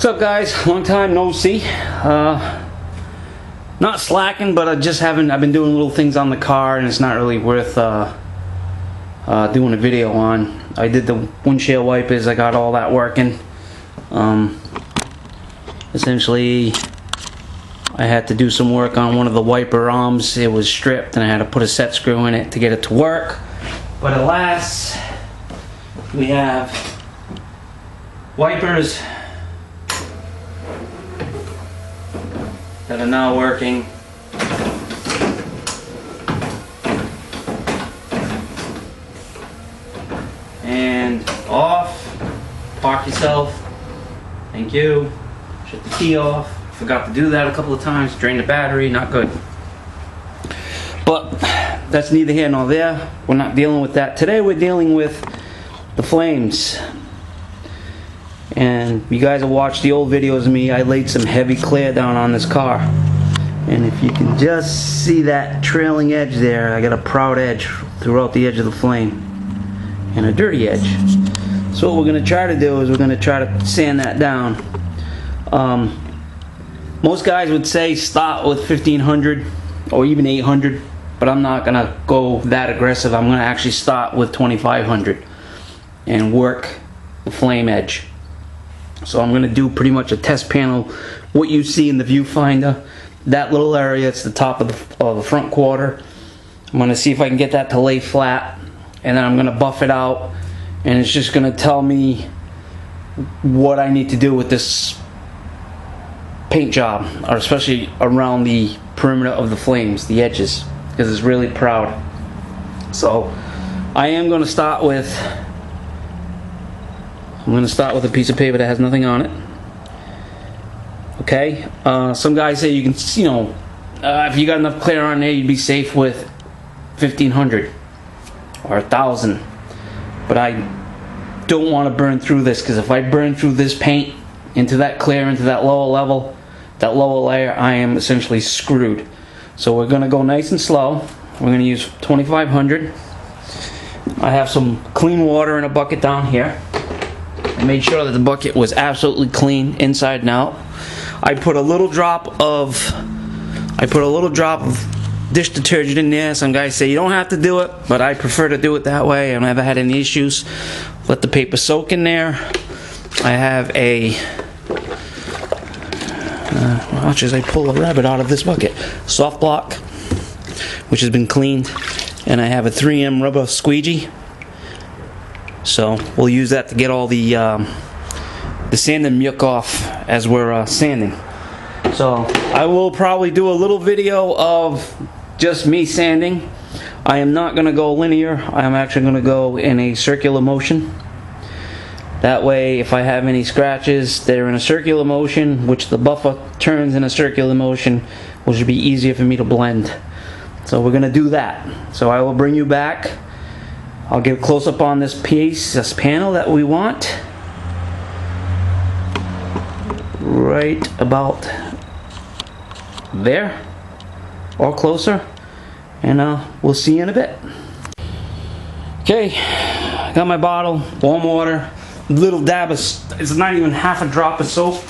What's up, guys? Long time no see. Not slacking, but I've been doing little things on the car, and it's not really worth doing a video on. I did the windshield wipers. I got all that working. Essentially, I had to do some work on one of the wiper arms. It was stripped, and I had to put a set screw in it to get it to work. But alas, we have wipers that are now working. And off. Park yourself. Thank you. Shut the key off. Forgot to do that a couple of times. Drain the battery. Not good. But that's neither here nor there. We're not dealing with that. Today we're dealing with the flames. And you guys have watched the old videos of me. I laid some heavy clear down on this car. And if you can just see that trailing edge there, I got a proud edge throughout the edge of the flame. And a dirty edge. So what we're going to try to do is we're going to try to sand that down. Most guys would say start with 1500 or even 800. But I'm not going to go that aggressive. I'm going to actually start with 2500 and work the flame edge. So I'm going to do pretty much a test panel. What you see in the viewfinder, that little area, it's the top of the front quarter. I'm going to see if I can get that to lay flat, and then I'm going to buff it out, and it's just going to tell me what I need to do with this paint job, or especially around the perimeter of the flames, the edges, because it's really proud. So I am going to start with a piece of paper that has nothing on it. Okay, some guys say you can, if you got enough clear on there, you'd be safe with 1500 or 1000. But I don't want to burn through this, because if I burn through this paint into that clear, into that lower level, that lower layer, I am essentially screwed. So we're going to go nice and slow. We're going to use 2500. I have some clean water in a bucket down here. I made sure that the bucket was absolutely clean inside and out. I put a little drop of dish detergent in there. Some guys say you don't have to do it, but I prefer to do it that way. I've never had any issues. Let the paper soak in there. I have a watch as I pull a rabbit out of this bucket. Soft block, which has been cleaned, and I have a 3M rubber squeegee. So we'll use that to get all the sand and muck off as we're sanding. So I will probably do a little video of just me sanding. I am not going to go linear. I am actually going to go in a circular motion. That way, if I have any scratches, they're in a circular motion, which the buffer turns in a circular motion, which would be easier for me to blend. So we're going to do that. So I will bring you back. I'll get a close up on this piece, this panel that we want. Right about there, or closer. And we'll see you in a bit. Okay, got my bottle, warm water, little dab of, it's not even half a drop of soap,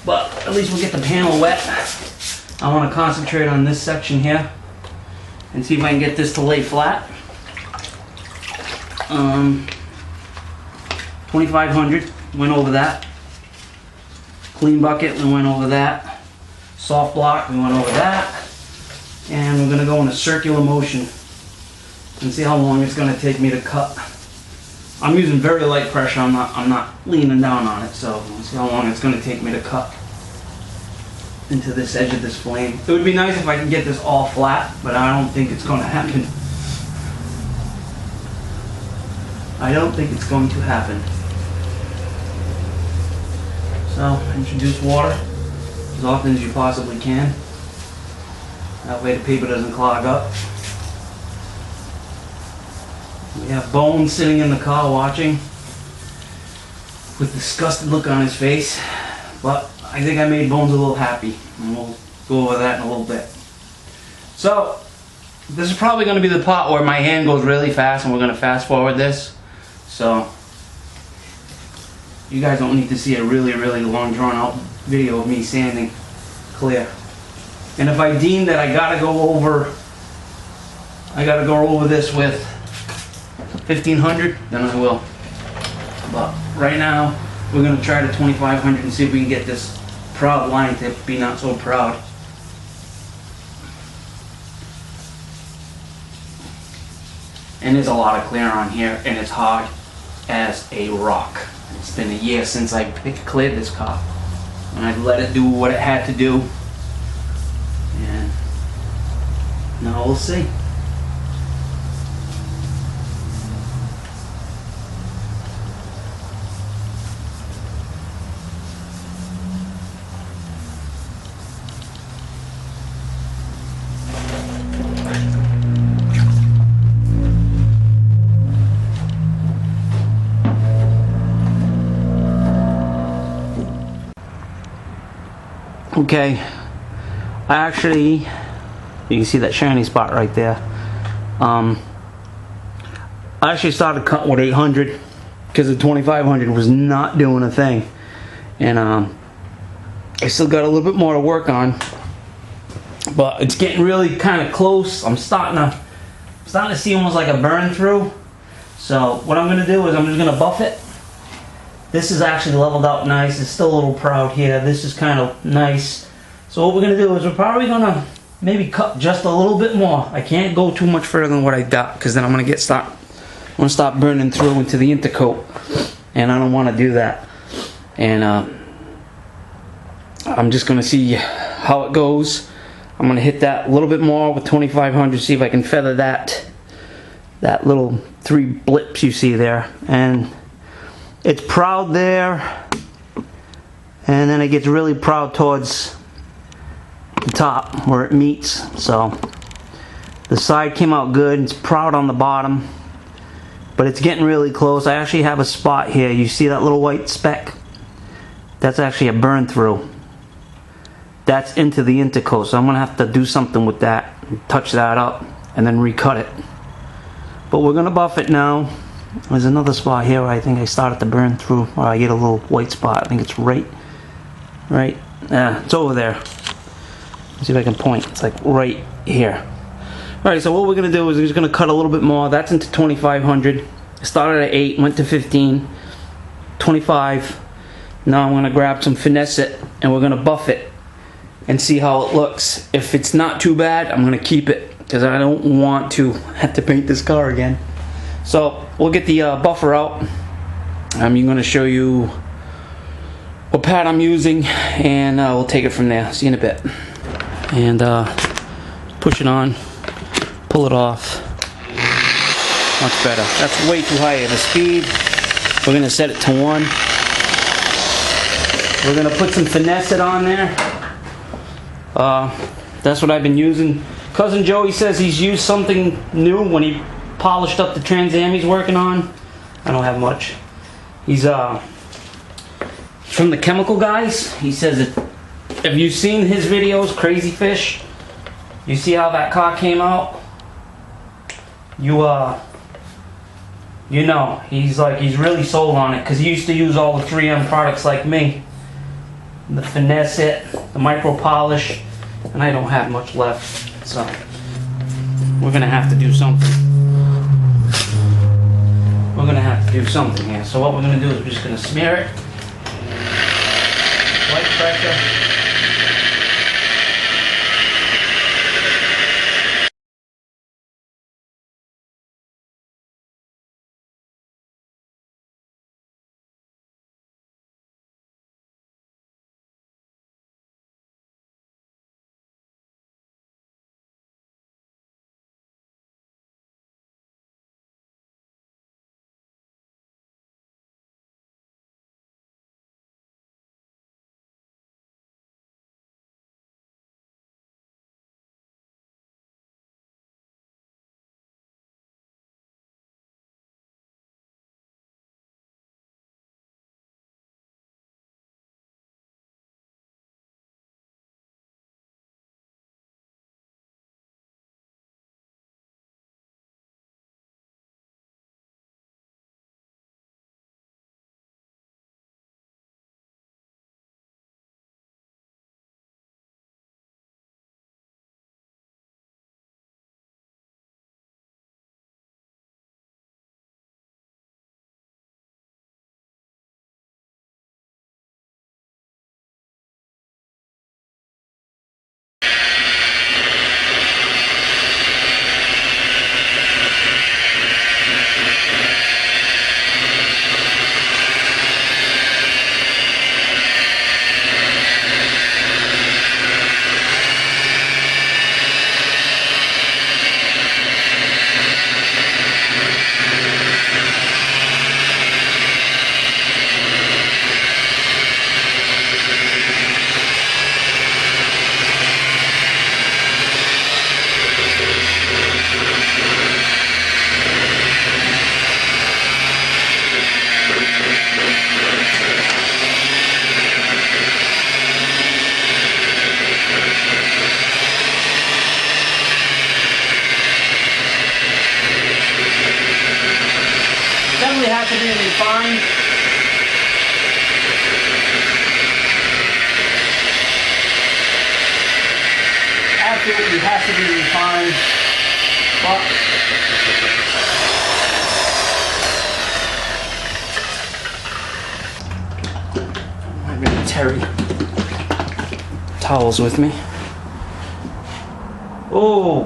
but at least we'll get the panel wet. I want to concentrate on this section here and see if I can get this to lay flat. 2500, went over that. Clean bucket, we went over that. Soft block, we went over that. And we're going to go in a circular motion and see how long it's going to take me to cut. I'm using very light pressure, I'm not leaning down on it, so we'll see how long it's going to take me to cut into this edge of this flame. It would be nice if I could get this all flat, but I don't think it's going to happen. I don't think it's going to happen. So, introduce water as often as you possibly can. That way the paper doesn't clog up. We have Bones sitting in the car watching with a disgusted look on his face. But I think I made Bones a little happy. And we'll go over that in a little bit. So, this is probably going to be the part where my hand goes really fast and we're going to fast forward this. So, You guys don't need to see a really, really long drawn out video of me sanding clear. And if I deem that I gotta go over this with 1500, then I will. But right now, we're gonna try the 2500 and see if we can get this proud line to be not so proud. And there's a lot of clear on here, and it's hard as a rock. It's been a year since I cleared this car, and I let it do what it had to do, and now we'll see. Okay, I actually, you can see that shiny spot right there. I actually started cutting with 800 because the 2500 was not doing a thing, and I still got a little bit more to work on, but it's getting really kind of close. I'm starting to see almost like a burn through. So what I'm gonna do is I'm just gonna buff it. This is actually leveled out nice. It's still a little proud here. This is kind of nice. So what we're going to do is we're probably going to maybe cut just a little bit more. I can't go too much further than what I got because then I'm going to start burning through into the intercoat. And I don't want to do that. And I'm just going to see how it goes. I'm going to hit that a little bit more with 2500, see if I can feather that little 3 blips you see there. And it's proud there, and then it gets really proud towards the top where it meets. So the side came out good. It's proud on the bottom, but it's getting really close. I actually have a spot here. You see that little white speck? That's actually a burn through. That's into the intercoat, so I'm gonna have to do something with that, touch that up, and then recut it. But we're gonna buff it now. There's another spot here where I think I started to burn through, where I get a little white spot. I think it's right, yeah, it's over there. Let's see if I can point. It's like right here. Alright, so what we're going to do is we're just going to cut a little bit more. That's into 2500. Started at 8, went to 15, 25. Now I'm going to grab some finesse it, and we're going to buff it and see how it looks. If it's not too bad, I'm going to keep it, because I don't want to have to paint this car again. So we'll get the buffer out. I'm going to show you what pad I'm using, and we'll take it from there. See you in a bit. And push it on, pull it off. Much better. That's way too high of a speed. We're going to set it to 1. We're going to put some finesse it on there. That's what I've been using. Cousin Joey says he's used something new when he polished up the Trans Am he's working on. I don't have much. He's from the chemical guys. He says that, have you seen his videos, Crazy Fish? You see how that car came out? You know, he's really sold on it, because he used to use all the 3M products like me. The finesse it, the micro polish, and I don't have much left, so we're gonna have to do something. We're gonna have to do something here. So what we're gonna do is we're just gonna smear it. Light pressure. has to be refined. Absolutely has to be refined. But I bring Terry towels with me. Oh,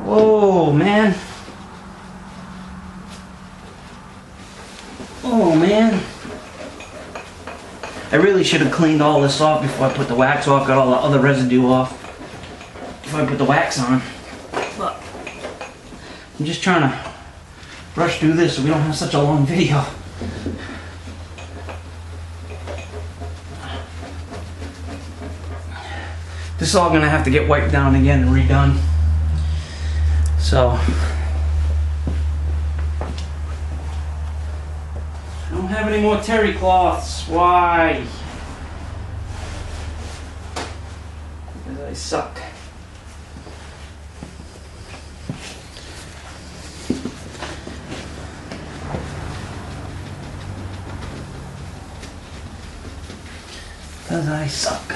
whoa, man. Oh, man. I really should have cleaned all this off before I put the wax off, got all the other residue off before I put the wax on. But I'm just trying to rush through this so we don't have such a long video. This is all gonna have to get wiped down again and redone. So I don't have any more terry cloths. Why? Because I suck. Because I suck.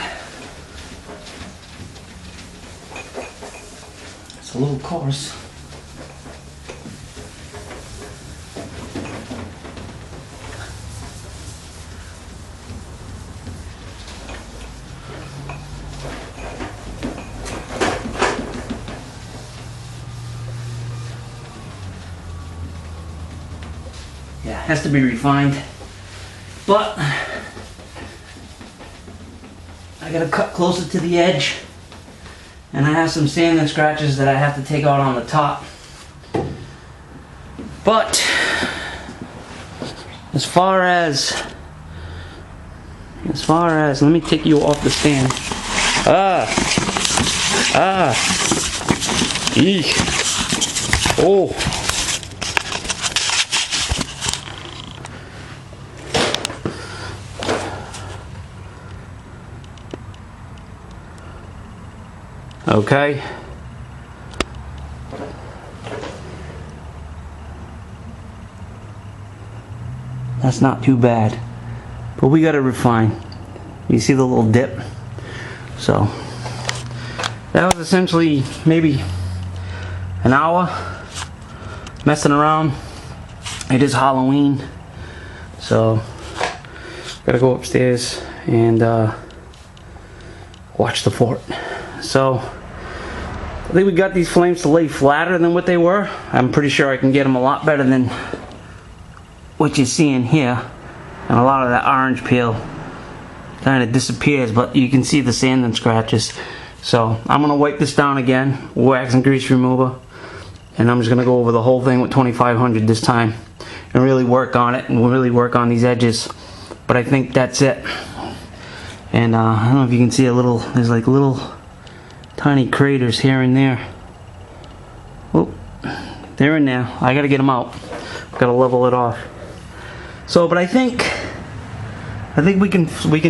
It's a little coarse. Yeah, it has to be refined. But I gotta cut closer to the edge. And I have some sand and scratches that I have to take out on the top. But as far as let me take you off the stand. Eek. Oh. Okay. That's not too bad. But we gotta refine. You see the little dip? So that was essentially maybe an hour messing around. It is Halloween. So gotta go upstairs and watch the fort. So I think we got these flames to lay flatter than what they were. I'm pretty sure I can get them a lot better than what you're seeing here. And a lot of that orange peel kind of disappears, but you can see the sand and scratches. So I'm going to wipe this down again, wax and grease remover. And I'm just going to go over the whole thing with 2500 this time. And really work on it, and we'll really work on these edges. But I think that's it. And I don't know if you can see a little, there's like little tiny craters here and there. Oh, they're in there. I gotta get them out. Gotta level it off. So, but I think we can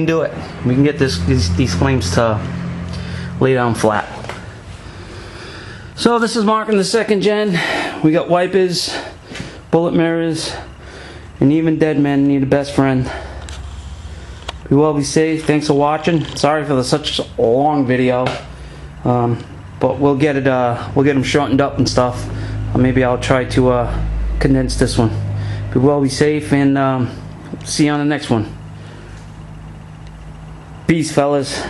do it. We can get these flames to lay down flat. So this is marking the second gen. We got wipers, bullet mirrors, and even dead men need a best friend. Be well, be safe. Thanks for watching. Sorry for such a long video. But we'll get them shortened up and stuff. Maybe I'll try to condense this one. Be well, be safe, and see you on the next one. Peace, fellas.